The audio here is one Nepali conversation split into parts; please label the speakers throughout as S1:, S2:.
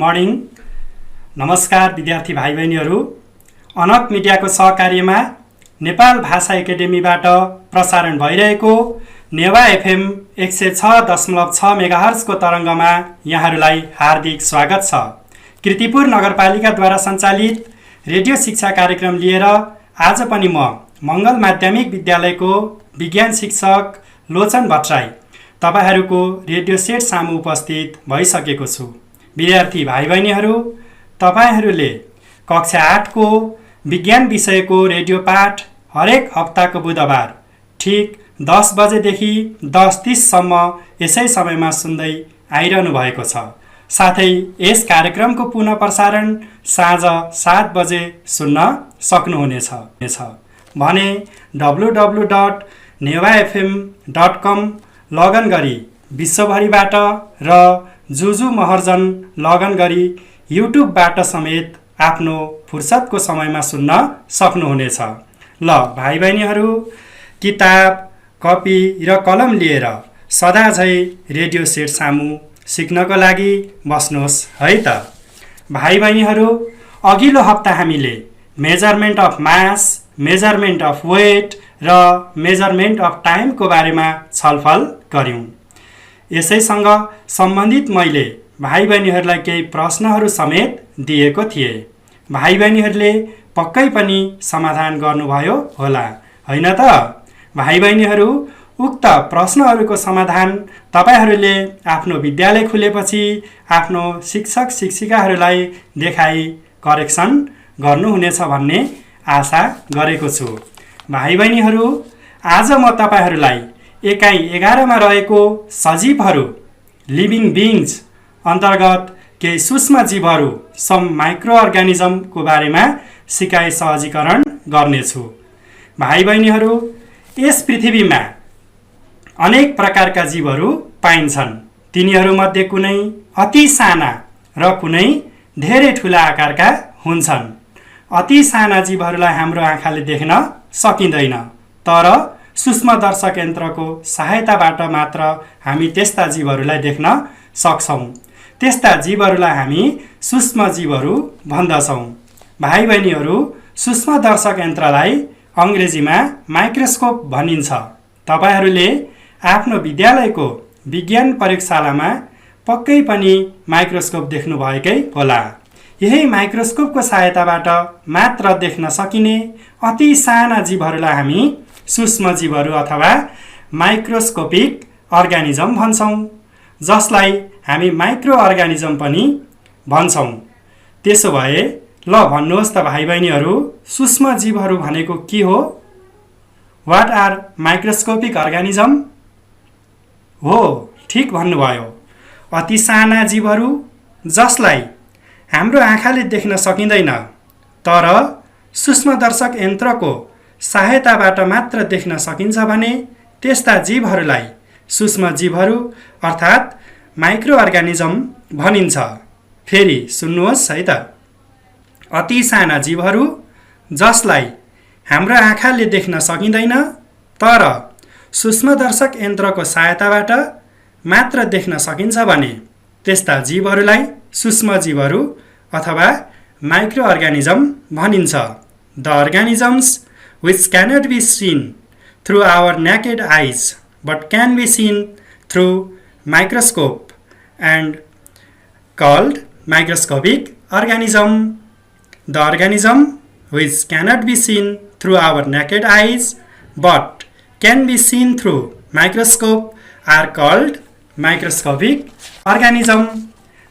S1: मर्निङ। नमस्कार विद्यार्थी भाइ बहिनीहरू। अनक मिडियाको सहकार्यमा नेपाल भाषा एकाडेमीबाट प्रसारण भइरहेको नेवा एफएम 106.6 मेगाहर्जको तरङ्गमा यहाँहरूलाई हार्दिक स्वागत छ। कीर्तिपुर नगरपालिकाद्वारा सञ्चालित रेडियो शिक्षा कार्यक्रम लिएर आज पनि म मङ्गल माध्यमिक विद्यालयको विज्ञान शिक्षक लोचन भट्टराई तपाईहरूको रेडियो सेट सामु उपस्थित भइसकेको छु। विद्यार्थी भाइ बहिनीहरू, तपाईहरूले कक्षा 8 को विज्ञान विषयको रेडियो पाठ हरेक हप्ताको बुधबार ठीक 10 बजेदेखि 10:30 सम्म यसै समयमा सुन्दै आइरहनु भएको छ। साथै यस कार्यक्रमको पुनः प्रसारण साँझ 7 बजे सुन्न सक्नुहुनेछ भने www.nevafm.com लगइन गरी विश्वभरिबाट र जुजु महर्जन लगइन गरी युट्युबबाट समेत आफ्नो फुर्सदको समयमा सुन्न सक्नुहुनेछ। ल भाइ बहिनीहरू, किताब, कपी र कलम लिएर सदाझै रेडियो सेट सामु सिक्नको लागि बस्नुहोस् है त। भाइ बहिनीहरू, अघिल्लो हप्ता हामीले measurement of mass, measurement of weight र मेजरमेन्ट अफ टाइमको बारेमा छलफल गर्यौं। यसैसँग सम्बन्धित मैले भाइ बहिनीहरूलाई केही प्रश्नहरू समेत दिएको थिएँ। भाइ बहिनीहरूले पक्कै पनि समाधान गर्नुभयो होला, होइन त? भाइ बहिनीहरू, उक्त प्रश्नहरूको समाधान तपाईहरूले आफ्नो विद्यालय खुलेपछि आफ्नो शिक्षक शिक्षिकाहरूलाई देखाई करेक्सन गर्नुहुनेछ भन्ने आशा गरेको छु। भाइ बहिनीहरू, आज म तपाईहरूलाई एकाइ 11 मा रहेको सजीवहरू लिभिङ बिङ्स अन्तर्गत केही सूक्ष्म जीवहरू सम माइक्रो अर्गानिजमको बारेमा सिकाइ सहजीकरण गर्नेछु। भाइ बहिनीहरू, यस पृथ्वीमा अनेक प्रकारका जीवहरू पाइन्छन्। तिनीहरूमध्ये कुनै अति साना र कुनै धेरै ठुला आकारका हुन्छन्। अति साना जीवहरूलाई हाम्रो आँखाले देख्न सकिँदैन, तर सूक्ष्मदर्शक यन्त्रको सहायताबाट मात्र हामी त्यस्ता जीवहरूलाई देख्न सक्छौँ। त्यस्ता जीवहरूलाई हामी सूक्ष्म जीवहरू भन्दछौँ। भाइ बहिनीहरू, सूक्ष्मदर्शक यन्त्रलाई अङ्ग्रेजीमा माइक्रोस्कोप भनिन्छ। तपाईहरूले आफ्नो विद्यालयको विज्ञान प्रयोगशालामा पक्कै पनि माइक्रोस्कोप देख्नुभएकै होला। यही माइक्रोस्कोपको सहायताबाट मात्र देख्न सकिने अति साना जीवहरूलाई हामी सूक्ष्म जीवहरू अथवा माइक्रोस्कोपिक अर्गानिजम भन्छौँ, जसलाई हामी माइक्रो अर्गानिजम पनि भन्छौँ। त्यसो भए ल भन्नुहोस् त भाइ बहिनीहरू, सूक्ष्म जीवहरू भनेको के हो? What are microscopic organism? हो, ठिक भन्नुभयो। अति साना जीवहरू जसलाई हाम्रो आँखाले देख्न सकिँदैन, तर सूक्ष्मदर्शक यन्त्रको सहायताबाट मात्र देख्न सकिन्छ भने त्यस्ता जीवहरूलाई सूक्ष्म जीवहरू अर्थात् माइक्रो अर्गानिजम भनिन्छ। फेरि सुन्नुहोस् है त। अति साना जीवहरू जसलाई हाम्रो आँखाले देख्न सकिँदैन, तर सूक्ष्मदर्शक यन्त्रको सहायताबाट मात्र देख्न सकिन्छ भने त्यस्ता जीवहरूलाई सूक्ष्म जीवहरू अथवा माइक्रो अर्गानिजम भनिन्छ। The organisms which cannot be seen through our naked eyes but can be seen through microscope and called microscopic organism. The organism which cannot be seen through our naked eyes but can be seen through microscope are called microscopic organism.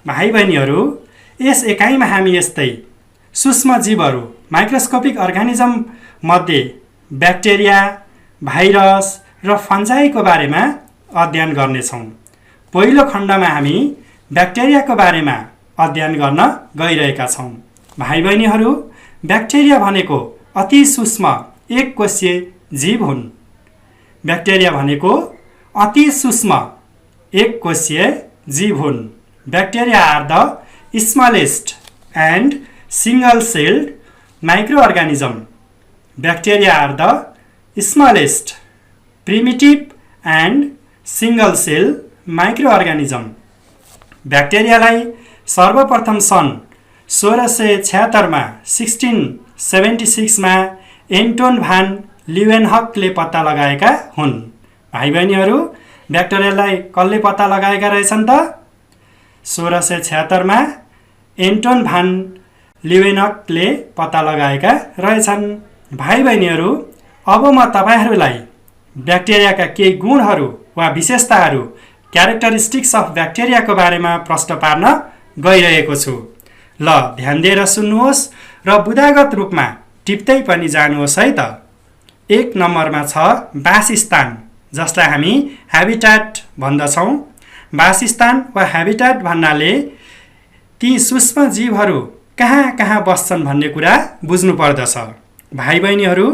S1: भाइ बहिनीहरू, यस एकाइमा हामी यस्तै सूक्ष्म जीवहरू माइक्रोस्कोपिक अर्गानिजम मध्ये ब्याक्टेरिया, भाइरस र फन्जाइको बारेमा अध्ययन गर्नेछौँ। पहिलो खण्डमा हामी ब्याक्टेरियाको बारेमा अध्ययन गर्न गइरहेका छौँ। भाइ बहिनीहरू, ब्याक्टेरिया भनेको अति सूक्ष्म एक कोषीय जीव हुन्। ब्याक्टेरिया भनेको अति सूक्ष्म एक कोषीय जीव हुन्। Bacteria are the smallest and single celled micro organism. Bacteria are the smallest, primitive and single cell microorganism. ब्याक्टेरियालाई सर्वप्रथम सन् 1676मा 1676मा एन्टोन भान ल्युवेनहकले पत्ता लगाएका हुन्। भाइ बहिनीहरू, ब्याक्टेरियालाई कसले पत्ता लगाएका रहेछन् त? 1676मा एन्टोन भान ल्युवेनहकले पत्ता लगाएका रहेछन्। भाइ बहिनीहरू, अब म तपाईहरूलाई ब्याक्टेरियाका केही गुणहरू वा विशेषताहरू, क्यारेक्टरिस्टिक्स अफ ब्याक्टेरियाको बारेमा प्रश्न पार्न गइरहेको छु। ल ध्यान दिएर सुन्नुहोस् र बुदागत रूपमा टिप्दै पनि जानुहोस् है त। 1 नम्बरमा छ वासस्थान, जसलाई हामी ह्याबिट्याट भन्दछौँ। वासस्थान वा ह्याबिट्याट भन्नाले ती सूक्ष्म जीवहरू कहाँ कहाँ बस्छन् भन्ने कुरा बुझ्नु पर्दछ। भाइ बहिनीहरू,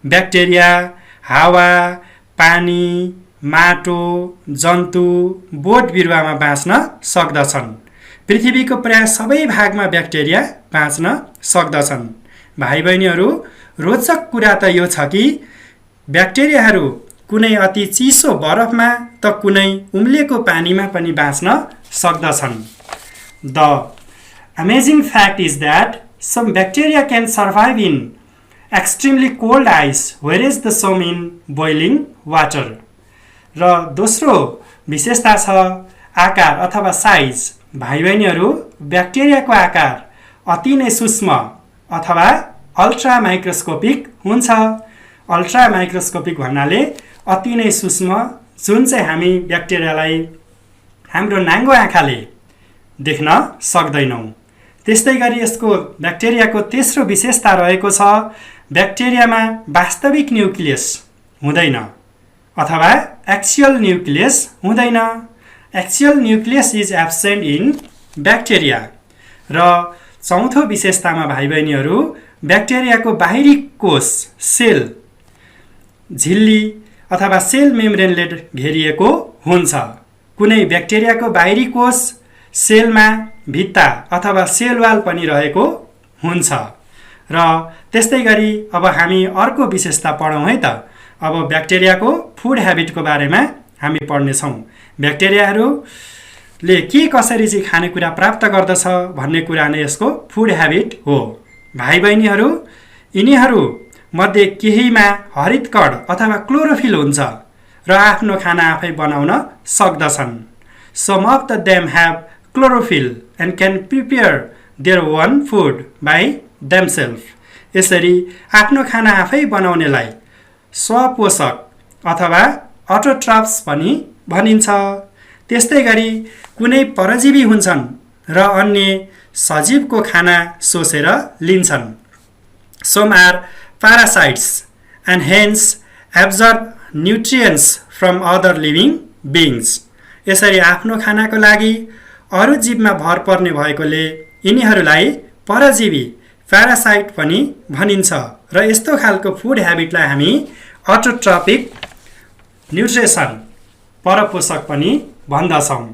S1: ब्याक्टेरिया हावा, पानी, माटो, जन्तु, बोट बिरुवामा बाँच्न सक्दछन्। पृथ्वीको प्राय सबै भागमा ब्याक्टेरिया बाँच्न सक्दछन्। भाइ बहिनीहरू, रोचक कुरा त यो छ कि ब्याक्टेरियाहरू कुनै अति चिसो बरफमा त कुनै उम्लिएको पानीमा पनि बाँच्न सक्दछन्। The amazing fact is that some bacteria can survive in extremely cold ice whereas the some in boiling water। र दोस्रो विशेषता छ आकार अथवा साइज। भाइ बहिनीहरू, ब्याक्टेरियाको आकार अति नै सूक्ष्म अथवा अल्ट्रा माइक्रोस्कोपिक हुन्छ। अल्ट्रा माइक्रोस्कोपिक भन्नाले अति नै सूक्ष्म, जुन चाहिँ हामी ब्याक्टेरियालाई हाम्रो नाङ्गो आँखाले देख्न सक्दैनौँ। त्यस्तै गरी यसको ब्याक्टेरियाको तेस्रो विशेषता रहेको छ ब्याक्टेरियामा वास्तविक न्युक्लियस हुँदैन अथवा एक्सियल न्युक्लियस हुँदैन। Axial nucleus is absent in bacteria. र चौथो विशेषतामा भाइ बहिनीहरू, ब्याक्टेरियाको बाहिरी कोष सेल झिल्ली अथवा सेल मेम्ब्रेनले घेरिएको हुन्छ। कुनै ब्याक्टेरियाको बाहिरी कोष सेलमा भित्ता अथवा सेल वाल पनि रहेको हुन्छ। र त्यस्तै गरी अब हामी अर्को विशेषता पढौँ है त। अब ब्याक्टेरियाको फुड ह्याबिटको बारेमा हामी पढ्नेछौँ। ब्याक्टेरियाहरूले के कसरी चाहिँ खानेकुरा प्राप्त गर्दछ भन्ने कुरा नै यसको फुड ह्याबिट हो। भाइ बहिनीहरू, यिनीहरू मध्ये केहीमा हरितकण अथवा क्लोरोफिल हुन्छ र आफ्नो खाना आफै बनाउन सक्दछन्। Some of the them have chlorophyll and can prepare their own food by themselves. यसरी आफ्नो खाना आफै बनाउनेलाई स्वपोषक अथवा अटोट्रप्स पनि भनिन्छ। त्यस्तै गरी कुनै परजीवी हुन्छन् र अन्य सजीवको खाना सोसेर लिन्छन्। Some are parasites and hence absorb nutrients from other living beings। यसरी आफ्नो खानाको लागि अरू जीवमा भर पर्ने भएकोले यिनीहरूलाई परजीवी प्यारासाइट पनि भनिन्छ। र यस्तो खालको फुड ह्याबिटलाई हामी अटोट्रपिक न्युट्रिसन परपोषक पनि भन्दछौँ।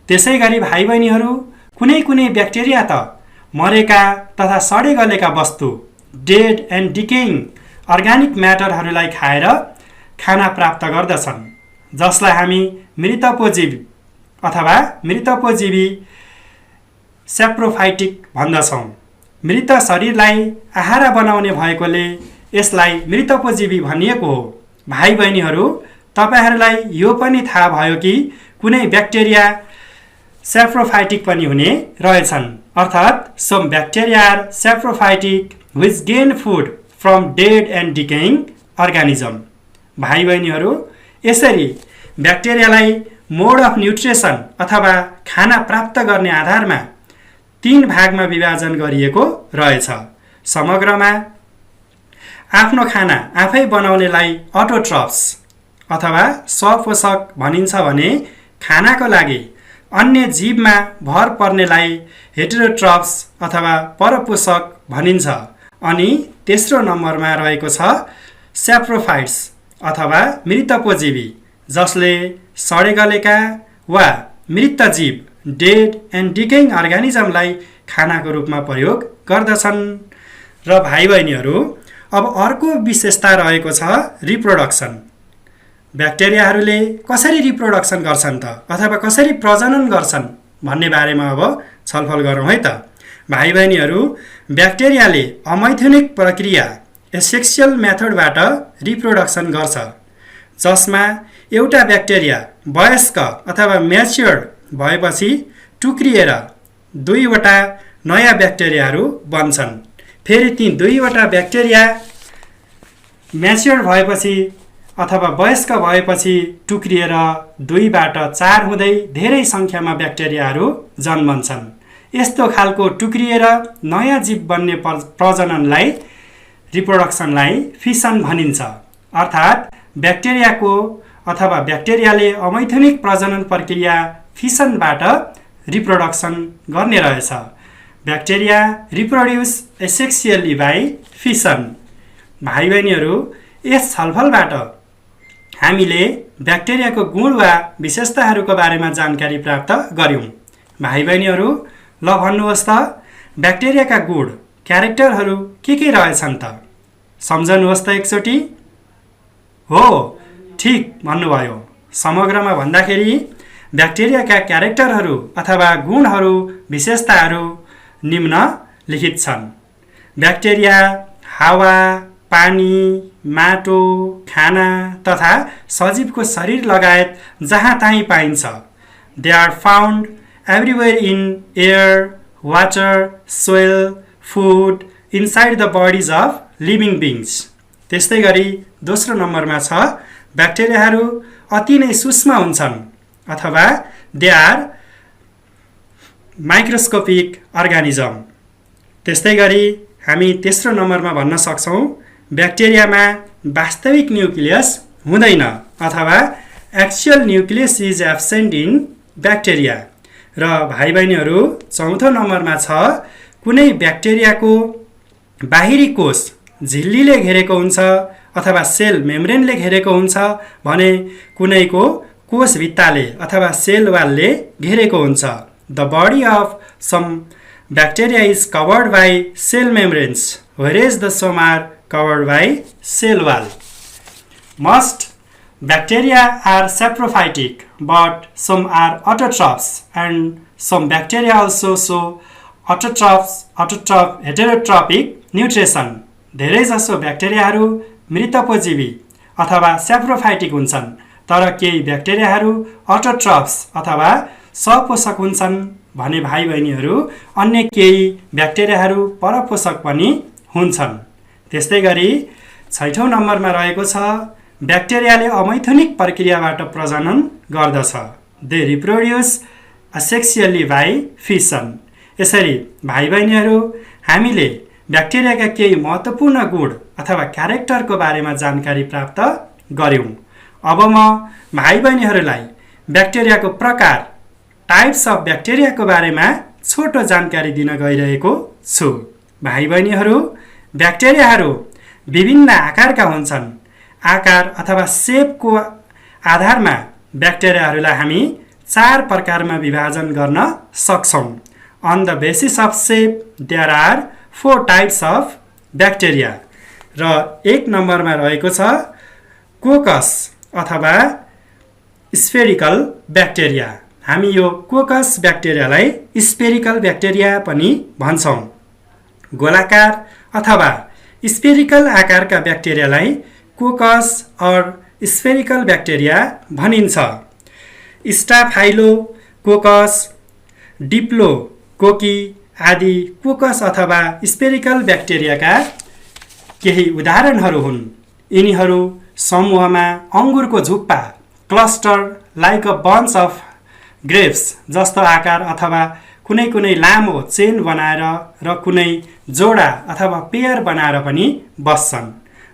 S1: त्यसै गरी भाइ बहिनीहरू, कुनै कुनै ब्याक्टेरिया त मरेका तथा सडे गलेका वस्तु डेड एन्ड डिकेइङ अर्ग्यानिक म्याटरहरूलाई खाएर खाना प्राप्त गर्दछन्, जसलाई हामी मृतोपजीवी अथवा मृतोपजीवी सेप्रोफाइटिक भन्दछौँ। मृत शरीरलाई आहार बनाउने भएकोले यसलाई मृतोपजीवी भनिएको हो। भाइ बहिनीहरू, तपाईहरूलाई यो पनि थाहा भयो कि कुनै ब्याक्टेरिया सेप्रोफाइटिक पनि हुने रहेछन्, अर्थात् some bacteria are saprophytic which gain food from dead and decaying organism। भाइ बहिनीहरू, यसरी ब्याक्टेरियालाई मोड अफ न्युट्रिसन अथवा खाना प्राप्त गर्ने आधारमा 3 भागमा विभाजन गरिएको रहेछ। समग्रमा आफ्नो खाना आफै बनाउनेलाई अटोट्रप्स अथवा स्वपोषक भनिन्छ भने खानाको लागि अन्य जीवमा भर पर्नेलाई हेटेरोट्रप्स अथवा परपोषक भनिन्छ। अनि तेस्रो नम्बरमा रहेको छ सेप्रोफाइट्स अथवा मृतोपजीवी, जसले सडेगलेका वा मृत जीव डेड एन्ड डिकेइङ अर्ग्यानिजमलाई खानाको रूपमा प्रयोग गर्दछन्। र भाइ बहिनीहरू, अब अर्को विशेषता रहेको छ रिप्रोडक्सन। ब्याक्टेरियाहरूले कसरी रिप्रोडक्सन गर्छन् त अथवा कसरी प्रजनन गर्छन् भन्ने बारेमा अब छलफल गरौँ है त। भाइ बहिनीहरू, ब्याक्टेरियाले अमैथुनिक प्रक्रिया एसेक्सुअल मेथडबाट रिप्रोडक्सन गर्छ, जसमा एउटा ब्याक्टेरिया वयस्क अथवा म्याच्योर्ड भएपछि टुक्रिएर दुईवटा नयाँ ब्याक्टेरियाहरू बन्छन्। फेरि ती दुईवटा ब्याक्टेरिया म्याच्योर्ड भएपछि अथवा वयस्क भएपछि टुक्रिएर 2 बाट 4 हुँदै धेरै सङ्ख्यामा ब्याक्टेरियाहरू जन्मन्छन्। यस्तो खालको टुक्रिएर नयाँ जीव बन्ने प्रजननलाई रिप्रोडक्सनलाई फिसन भनिन्छ। अर्थात् ब्याक्टेरियाको अथवा ब्याक्टेरियाले अमैथुनिक प्रजनन प्रक्रिया फिसनबाट रिप्रोडक्सन गर्ने रहेछ। Bacteria reproduce asexually by fission. भाइ बहिनीहरू, यस छलफलबाट हामीले ब्याक्टेरियाको गुण वा विशेषताहरूको बारेमा जानकारी प्राप्त गर्यौं। भाइ बहिनीहरू, ल भन्नुहोस् त, ब्याक्टेरियाका गुण क्यारेक्टरहरू के रहेछन् त? सम्झनुहोस् त एकचोटि। हो, ठिक भन्नुभयो। समग्रमा भन्दाखेरि ब्याक्टेरियाका क्यारेक्टरहरू अथवा गुणहरू विशेषताहरू निम्नलिखित छन्। ब्याक्टेरिया हावा, पानी, माटो, खाना तथा सजीवको शरीर लगायत जहाँ तहीँ पाइन्छ। They are found everywhere in air, water, soil, food, inside the bodies of living beings. त्यस्तै गरी दोस्रो नम्बरमा छ ब्याक्टेरियाहरू अति नै सूक्ष्म हुन्छन् अथवा दे आर माइक्रोस्कोपिक अर्गानिजम। त्यस्तै गरी हामी तेस्रो नम्बरमा भन्न सक्छौँ ब्याक्टेरियामा वास्तविक न्युक्लियस हुँदैन अथवा actual nucleus is absent in bacteria. र भाइ बहिनीहरू, चौथो नम्बरमा छ कुनै ब्याक्टेरियाको बाहिरी कोष झिल्लीले घेरेको हुन्छ अथवा सेल मेम्ब्रेनले घेरेको हुन्छ भने कुनैको कोष भित्ताले अथवा सेल वालले घेरेको हुन्छ। The body of some bacteria is covered by cell membranes whereas the some are covered by cell wall. Most bacteria are saprophytic, but some are autotrophs, and some bacteria also show heterotrophic nutrition. धेरै जसो ब्याक्टेरियाहरू मृतपोजीवी अथवा स्याप्रोफाइटिक हुन्छन्, तर केही ब्याक्टेरियाहरू अटोट्रफ्स अथवा सपोषक हुन्छन् भने भाइ बहिनीहरू अन्य केही ब्याक्टेरियाहरू परपोषक पनि हुन्छन्। त्यस्तै गरी 6औं नम्बरमा रहेको छ ब्याक्टेरियाले अमैथुनिक प्रक्रियाबाट प्रजनन गर्दछ। They reproduce asexually by fission. यसरी भाइ बहिनीहरू हामीले ब्याक्टेरियाका केही महत्त्वपूर्ण गुण अथवा क्यारेक्टरको बारेमा जानकारी प्राप्त गर्यौं। अब म भाइ बहिनीहरूलाई ब्याक्टेरियाको प्रकार टाइप्स अफ ब्याक्टेरियाको बारेमा छोटो जानकारी दिन गइरहेको छु। भाइ बहिनीहरू, ब्याक्टेरियाहरू विभिन्न आकारका हुन्छन्। आकार अथवा सेपको आधारमा ब्याक्टेरियाहरूलाई हामी 4 प्रकारमा विभाजन गर्न सक्छौं। On the basis of shape there are 4 types of bacteria. र 1 नम्बरमा रहेको छ कोकस अथवा स्फेरिकल ब्याक्टेरिया। हामी यो कोकस ब्याक्टेरियालाई स्फेरिकल ब्याक्टेरिया पनि भन्छौं। गोलाकार अथवा स्फेरिकल आकारका ब्याक्टेरियालाई कोकस और स्फेरिकल ब्याक्टेरिया भनिन्छ। स्टाफाइलोकोकस, डिप्लोकोकी आदि कोकस अथवा स्फेरिकल ब्याक्टेरियाका केही उदाहरणहरू हुन्। यिनीहरू समूहमा अंगुरको झुप्पा, cluster like a bunch of grapes जस्तो आकार अथवा कुनै कुनै लामो चेन बनाएर र कुनै जोडा अथवा पेयर बनाएर पनि बस्छन्।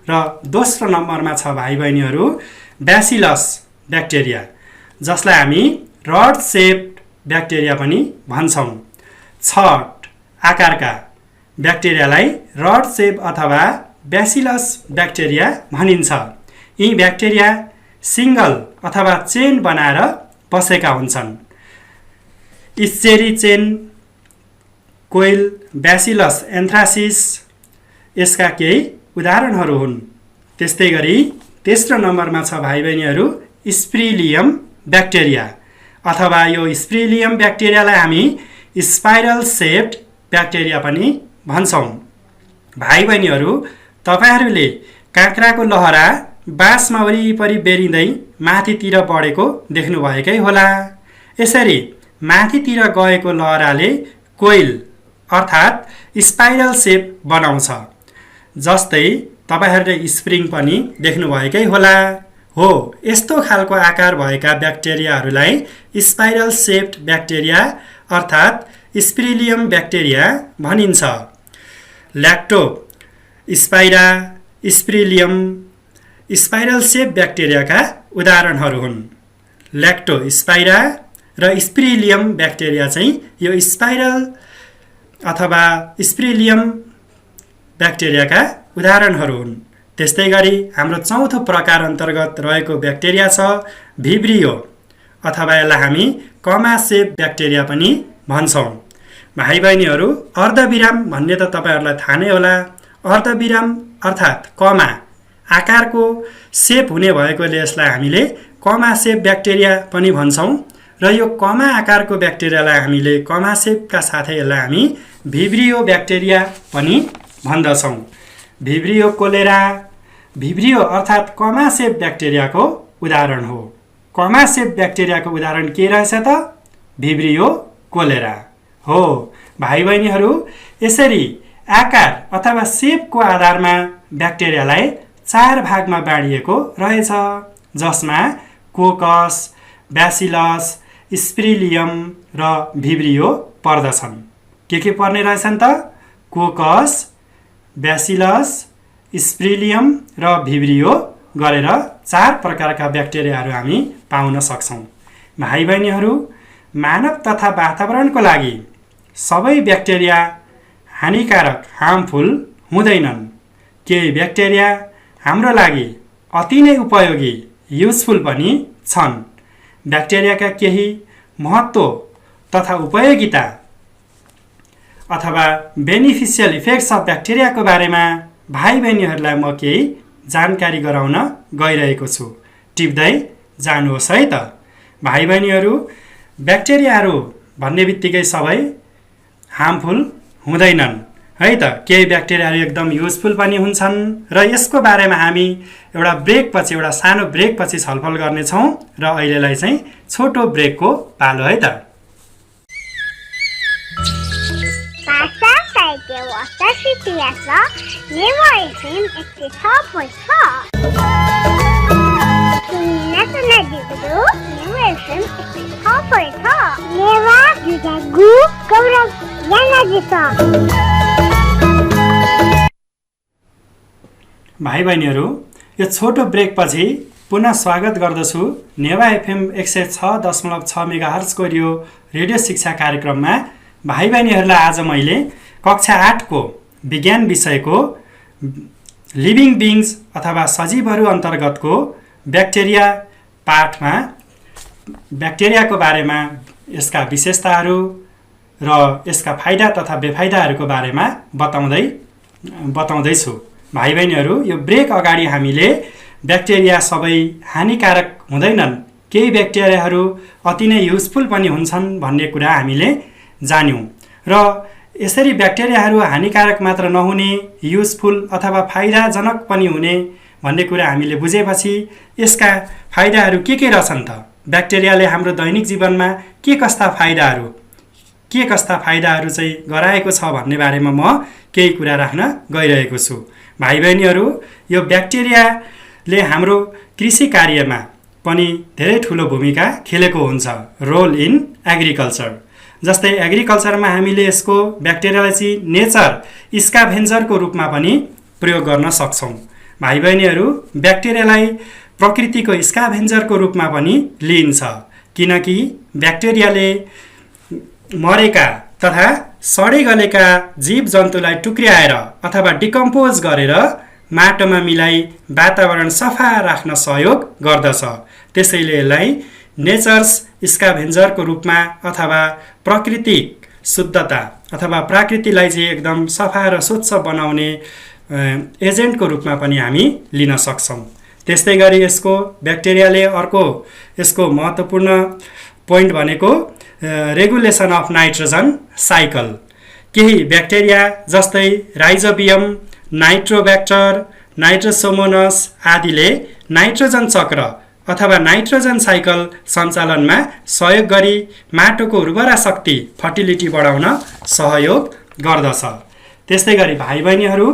S1: र दोस्रो नम्बरमा छ भाइ बहिनीहरू ब्यासिलस ब्याक्टेरिया, जसलाई हामी रड सेप्ड ब्याक्टेरिया पनि भन्छौं। 6 आकारका ब्याक्टेरियालाई रड सेप अथवा ब्यासिलस ब्याक्टेरिया भनिन्छ। यी ब्याक्टेरिया सिंगल अथवा चेन बनाएर बसेका हुन्छन्। इस्चेरी चेन कोइल, ब्यासिलस एन्थ्रासिस यसका केही उदाहरणहरू हुन्। त्यस्तै गरी तेस्रो नम्बरमा छ भाइ बहिनीहरू स्प्रिलियम ब्याक्टेरिया, अथवा यो स्प्रिलियम ब्याक्टेरियालाई हामी स्पाइरल सेप्ड ब्याक्टेरिया पनि भन्छौँ। भाइ बहिनीहरू, तपाईहरूले काँक्राको लहरा बाँसमा वरिपरि बेरिँदै माथितिर बढेको देख्नुभएकै होला। यसरी माथितिर गएको लहराले कोइल अर्थात् स्पाइरल सेप बनाउँछ। जस्तै तपाईहरूले स्प्रिङ पनि देख्नुभएकै होला। हो, यस्तो खालको आकार भएका ब्याक्टेरियाहरूलाई स्पाइरल सेप्ड ब्याक्टेरिया अर्थात् स्पिरिलियम ब्याक्टेरिया भनिन्छ। ल्याक्टो स्पाइरा, स्पिरिलियम स्पाइरल सेप ब्याक्टेरियाका उदाहरणहरू हुन्। ल्याक्टो स्पाइरा र स्पिरिलियम ब्याक्टेरिया चाहिँ यो स्पाइरल अथवा स्पिरिलियम ब्याक्टेरियाका उदाहरणहरू हुन्। त्यस्तै गरी हाम्रो चौथो प्रकार अन्तर्गत रहेको ब्याक्टेरिया छ भिब्रियो अथवा यसलाई हामी कमा सेप ब्याक्टेरिया पनि भन्छौँ। भाइ बहिनीहरू, अर्धविराम भन्ने त तपाईँहरूलाई थाहा नै होला। अर्धविराम अर्थात् कमा आकारको सेप हुने भएकोले यसलाई हामीले कमा सेप ब्याक्टेरिया पनि भन्छौँ र यो कमा आकारको ब्याक्टेरियालाई हामीले कमा सेपका साथै यसलाई हामी भिब्रियो ब्याक्टेरिया पनि भन्दछौँ। भिब्रियो कोलेरा, भिब्रियो अर्थात् कमा सेप ब्याक्टेरियाको उदाहरण हो। कमा सेप ब्याक्टेरियाको उदाहरण के रहेछ त? भिब्रियो कोलेरा हो। भाइ बहिनीहरू, यसरी आकार अथवा सेपको आधारमा ब्याक्टेरियालाई 4 भागमा बाँडिएको रहेछ, जसमा कोकस, ब्यासिलस, स्पिरिलियम र भिब्रियो पर्दछन्। के पर्ने रहेछन् त? कोकस, ब्यासिलस, स्पिरिलियम र भिब्रियो गरेर 4 प्रकारका ब्याक्टेरियाहरू हामी पाउन सक्छौँ। भाइ बहिनीहरू, मानव तथा वातावरणको लागि सबै ब्याक्टेरिया हानिकारक हार्मफुल हुँदैनन्। केही ब्याक्टेरिया हाम्रो लागि अति नै उपयोगी युजफुल पनि छन्। ब्याक्टेरियाका केही महत्त्व तथा उपयोगिता अथवा बेनिफिसियल इफेक्ट्स अफ ब्याक्टेरियाको बारेमा भाइ बहिनीहरूलाई म केही जानकारी गराउन गइरहेको छु। टिप्दै जानुहोस् है त। भाइ बहिनीहरू, ब्याक्टेरियाहरू भन्ने बित्तिकै सबै हार्मफुल हुँदैनन् है त। केही ब्याक्टेरियाहरू एकदम युजफुल पनि हुन्छन् र यसको बारेमा हामी एउटा सानो ब्रेकपछि छलफल गर्नेछौँ र अहिलेलाई चाहिँ छोटो ब्रेकको पालो है त। भाइ बहिनीहरू, यो छोटो ब्रेकपछि पुनः स्वागत गर्दछु नेवा एफएम 106.6 मेगाहर्जको यो रेडियो शिक्षा कार्यक्रममा। भाइ बहिनीहरूलाई आज मैले कक्षा 8 को विज्ञान विषयको लिभिङ बिङ्स अथवा सजीवहरू अन्तर्गतको ब्याक्टेरिया पाठमा ब्याक्टेरियाको बारेमा, यसका विशेषताहरू र यसका फाइदा तथा बेफाइदाहरूको बारेमा बताउँदैछु। भाइ बहिनीहरू, यो ब्रेक अगाडि हामीले ब्याक्टेरिया सबै हानिकारक हुँदैनन्, केही ब्याक्टेरियाहरू अति नै युजफुल पनि हुन्छन् भन्ने कुरा हामीले जान्यौँ र यसरी ब्याक्टेरियाहरू हानिकारक मात्र नहुने, युजफुल अथवा फाइदाजनक पनि हुने भन्ने कुरा हामीले बुझेपछि यसका फाइदाहरू के रहेछन् त? ब्याक्टेरियाले हाम्रो दैनिक जीवनमा के कस्ता फाइदाहरू चाहिँ गराएको छ भन्ने बारेमा म केही कुरा राख्न गइरहेको छु। भाइ बहिनीहरू, यो ब्याक्टेरियाले हाम्रो कृषि कार्यमा पनि धेरै ठुलो भूमिका खेलेको हुन्छ। रोल इन एग्रिकल्चर, जस्तै एग्रिकल्चरमा हामीले यसको ब्याक्टेरियालाई चाहिँ नेचर स्क्याभेन्जरको रूपमा पनि प्रयोग गर्न सक्छौँ। भाइ बहिनीहरू, ब्याक्टेरियालाई प्रकृतिको स्क्याभेन्जरको रूपमा पनि लिइन्छ, किनकि ब्याक्टेरियाले मरेका तथा सडै गलेका जीव जन्तुलाई टुक्र्याएर अथवा डिकम्पोज गरेर माटोमा मिलाई वातावरण सफा राख्न सहयोग गर्दछ। त्यसैले यसलाई नेचर्स स्क्याभेन्जरको रूपमा अथवा प्राकृतिक शुद्धता अथवा प्रकृतिलाई चाहिँ एकदम सफा र स्वच्छ बनाउने एजेन्टको रूपमा पनि हामी लिन सक्छौँ। त्यस्तै गरी यसको ब्याक्टेरियाले अर्को यसको महत्त्वपूर्ण पोइन्ट भनेको रेगुलेसन अफ नाइट्रोजन साइकल। केही ब्याक्टेरिया जस्तै राइजोबियम, नाइट्रोब्याक्टर, नाइट्रोसोमोनस आदिले नाइट्रोजन चक्र अथवा नाइट्रोजन साइकल सञ्चालनमा सहयोग गरी माटोको उर्वरा शक्ति फर्टिलिटी बढाउन सहयोग गर्दछ। त्यस्तै गरी भाइ बहिनीहरू,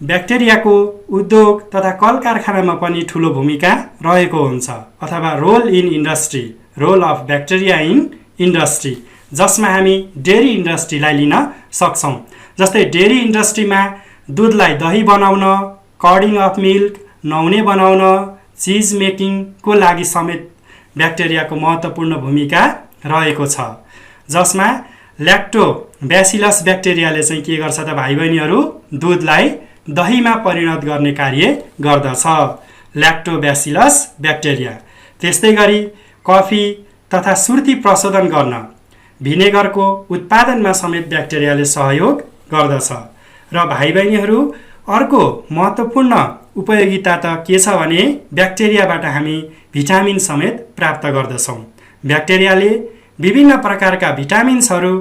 S1: ब्याक्टेरियाको उद्योग तथा कल कारखानामा पनि ठुलो भूमिका रहेको हुन्छ अथवा role in industry, role of bacteria in industry, जसमा हामी डेरी इन्डस्ट्रीलाई लिन सक्छौँ। जस्तै डेरी इन्डस्ट्रीमा दुधलाई दही बनाउन, कर्डिङ अफ मिल्क, नुहाउने बनाउन, चिज मेकिङको लागि समेत ब्याक्टेरियाको महत्त्वपूर्ण भूमिका रहेको छ, जसमा ल्याक्टोब्यासिलस ब्याक्टेरियाले चाहिँ के गर्छ त भाइ बहिनीहरू, दुधलाई दहीमा परिणत गर्ने कार्य गर्दछ, ल्याक्टोब्यासिलस ब्याक्टेरिया। त्यस्तै गरी कफी तथा सुर्ती प्रशोधन गर्न, भिनेगरको उत्पादनमा समेत ब्याक्टेरियाले सहयोग गर्दछ। र भाइ बहिनीहरू, अर्को महत्त्वपूर्ण उपयोगिता त के छ भने ब्याक्टेरियाबाट हामी भिटामिन समेत प्राप्त गर्दछौँ। ब्याक्टेरियाले विभिन्न प्रकारका भिटामिन्सहरू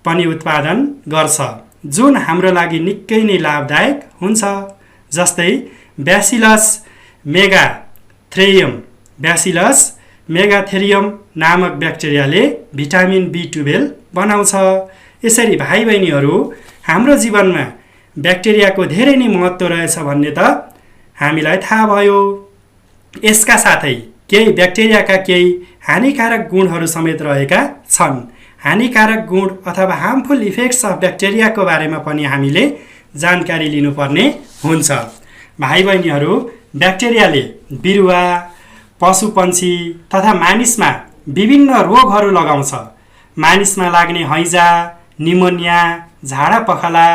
S1: पनि उत्पादन गर्छ, जुन हाम्रो लागि निकै नै लाभदायक हुन्छ। जस्तै ब्यासिलस मेगाथेरियम नामक ब्याक्टेरियाले भिटामिन B12 बनाउँछ। यसरी भाइ बहिनीहरू, हाम्रो जीवनमा ब्याक्टेरियाको धेरै नै महत्त्व रहेछ भन्ने त हामीलाई थाहा भयो। यसका साथै केही ब्याक्टेरियाका केही हानिकारक गुणहरू समेत रहेका छन्। हानिकारक गुण अथवा हार्मफुल इफेक्ट्स अफ ब्याक्टेरियाको बारेमा पनि हामीले जानकारी लिनुपर्ने हुन्छ। भाइ बहिनीहरू, ब्याक्टेरियाले बिरुवा, पशुपन्छी तथा मानिसमा विभिन्न रोगहरू लगाउँछ। मानिसमा लाग्ने हैजा, निमोनिया, झाडा पखाला,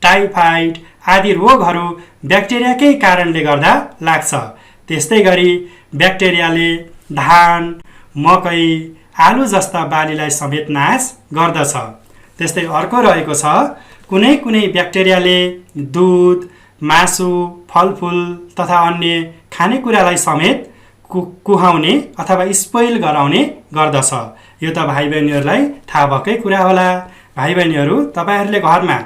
S1: टाइफाइड आदि रोगहरू ब्याक्टेरियाकै कारणले गर्दा लाग्छ। त्यस्तै गरी ब्याक्टेरियाले धान, मकै, आलु जस्ता बालीलाई समेत नाश गर्दछ। त्यस्तै अर्को रहेको छ, कुनै कुनै ब्याक्टेरियाले दुध, मासु, फलफुल तथा अन्य खानेकुरालाई समेत कुहाउने अथवा स्पोइल गराउने गर्दछ। यो त भाइ बहिनीहरूलाई थाहा भएकै कुरा होला। भाइ बहिनीहरू, तपाईँहरूले घरमा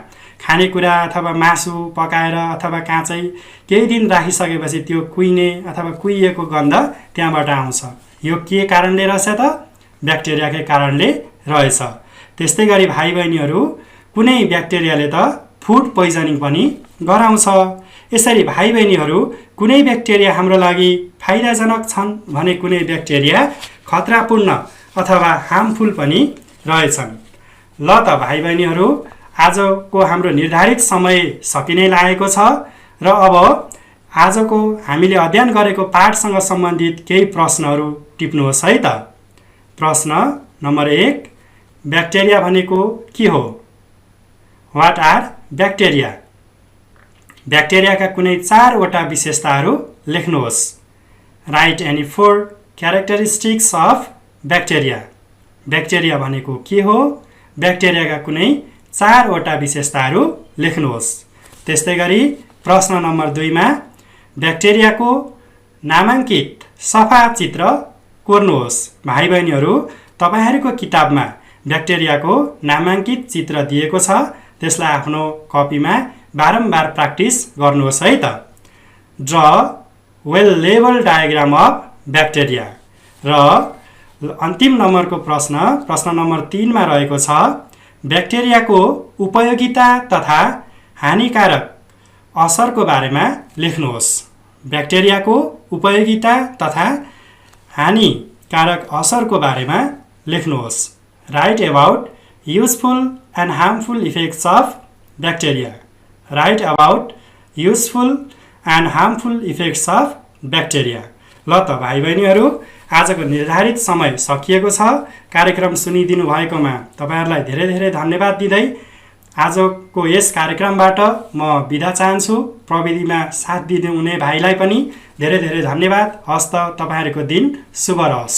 S1: खानेकुरा अथवा मासु पकाएर अथवा काँचै केही दिन राखिसकेपछि त्यो कुहिने अथवा कुहिएको गन्ध त्यहाँबाट आउँछ। यो के कारणले रहेछ त? ब्याक्टेरियाकै कारणले रहेछ। त्यस्तै गरी भाइ बहिनीहरू, कुनै ब्याक्टेरियाले त फुड पोइजनिङ पनि गराउँछ। यसरी भाइ बहिनीहरू, कुनै ब्याक्टेरिया हाम्रो लागि फाइदाजनक छन् भने कुनै ब्याक्टेरिया खतरापूर्ण अथवा हार्मफुल पनि रहेछन्। ल त भाइ बहिनीहरू, आजको हाम्रो निर्धारित समय सकिने लागेको छ र अब आजको हामीले अध्ययन गरेको पाठसँग सम्बन्धित केही प्रश्नहरू टिप्नुहोस् है त। प्रश्न नम्बर 1, ब्याक्टेरिया भनेको के हो? What are bacteria? ब्याक्टेरियाका कुनै 4 वटा विशेषताहरू लेख्नुहोस्। Right any 4 characteristics of bacteria. Bacteria भनेको के हो? ब्याक्टेरियाका कुनै 4 वटा विशेषताहरू लेख्नुहोस्। त्यस्तै गरी प्रश्न नम्बर 2 मा ब्याक्टेरियाको नामाङ्कित सफा चित्र कोर्नुहोस्। भाइ बहिनीहरू, तपाईँहरूको किताबमा ब्याक्टेरियाको नामाङ्कित चित्र दिएको छ, त्यसलाई आफ्नो कपीमा बारम्बार प्र्याक्टिस गर्नुहोस् है त। Draw well label diagram of bacteria. र अन्तिम नम्बरको प्रश्न नम्बर 3 मा रहेको छ, ब्याक्टेरियाको उपयोगिता तथा हानिकारक असरको बारेमा लेख्नुहोस्। ब्याक्टेरियाको उपयोगिता तथा हानिकारक असरको बारेमा लेख्नुहोस्। Right about useful and harmful effects of bacteria. Right about useful and harmful effects of bacteria. ल त भाइ बहिनीहरू, आजको निर्धारित समय सकिएको छ। कार्यक्रम सुनिदिनु भएकोमा तपाईँहरूलाई धेरै धेरै धन्यवाद दिँदै आजको यस कार्यक्रमबाट म बिदा चाहन्छु। प्रविधिमा साथ दिनुहुने भाइलाई पनि धेरै धेरै धन्यवाद। हस्त तपाईँहरूको दिन शुभ रहोस्।